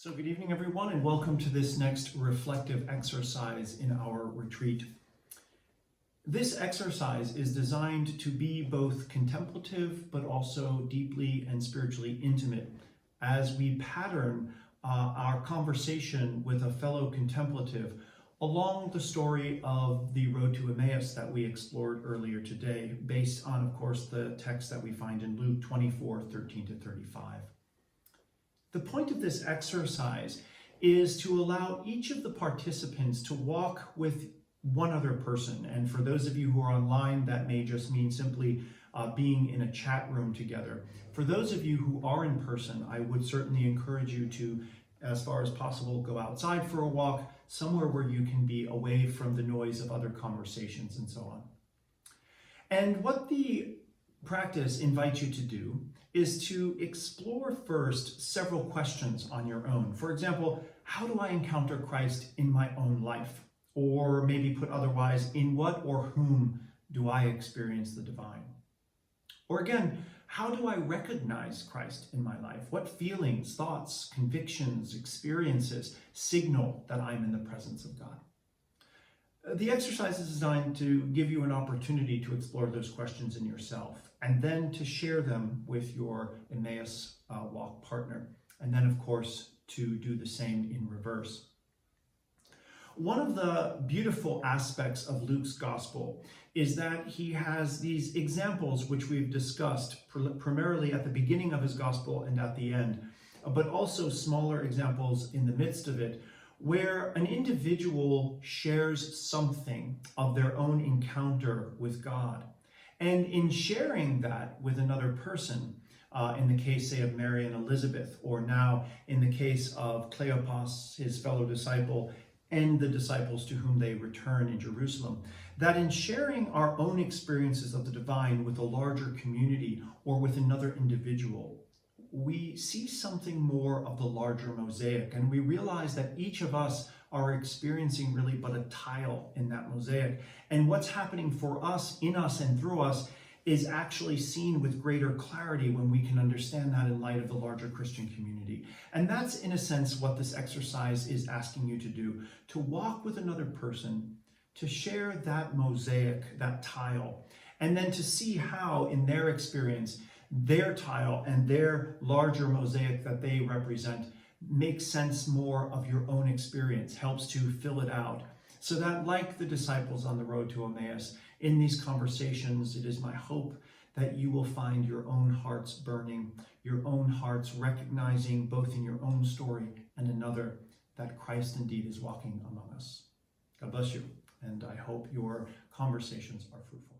So good evening, everyone, and welcome to this next reflective exercise in our retreat. This exercise is designed to be both contemplative, but also deeply and spiritually intimate as we pattern our conversation with a fellow contemplative along the story of the road to Emmaus that we explored earlier today, based on, of course, the text that we find in Luke 24:13-35. The point of this exercise is to allow each of the participants to walk with one other person. And for those of you who are online, that may just mean simply being in a chat room together. For those of you who are in person, I would certainly encourage you to, as far as possible, go outside for a walk, somewhere where you can be away from the noise of other conversations and so on. And what the practice invites you to do is to explore first several questions on your own. For example, how do I encounter Christ in my own life? Or maybe put otherwise, in what or whom do I experience the divine? Or again, how do I recognize Christ in my life? What feelings, thoughts, convictions, experiences signal that I'm in the presence of God? The exercise is designed to give you an opportunity to explore those questions in yourself, and then to share them with your Emmaus Walk partner, and then, of course, to do the same in reverse. One of the beautiful aspects of Luke's gospel is that he has these examples which we've discussed primarily at the beginning of his gospel and at the end, but also smaller examples in the midst of it, where an individual shares something of their own encounter with God. And in sharing that with another person, in the case, say, of Mary and Elizabeth, or now in the case of Cleopas, his fellow disciple, and the disciples to whom they return in Jerusalem, that in sharing our own experiences of the divine with a larger community or with another individual, we see something more of the larger mosaic, and we realize that each of us are experiencing really but a tile in that mosaic. And what's happening for us, in us, and through us is actually seen with greater clarity when we can understand that in light of the larger Christian community. And that's, in a sense, what this exercise is asking you to do, to walk with another person, to share that mosaic, that tile, and then to see how, in their experience, their tile and their larger mosaic that they represent makes sense more of your own experience, helps to fill it out. So that, like the disciples on the road to Emmaus, in these conversations, it is my hope that you will find your own hearts burning, your own hearts recognizing both in your own story and another that Christ indeed is walking among us. God bless you, and I hope your conversations are fruitful.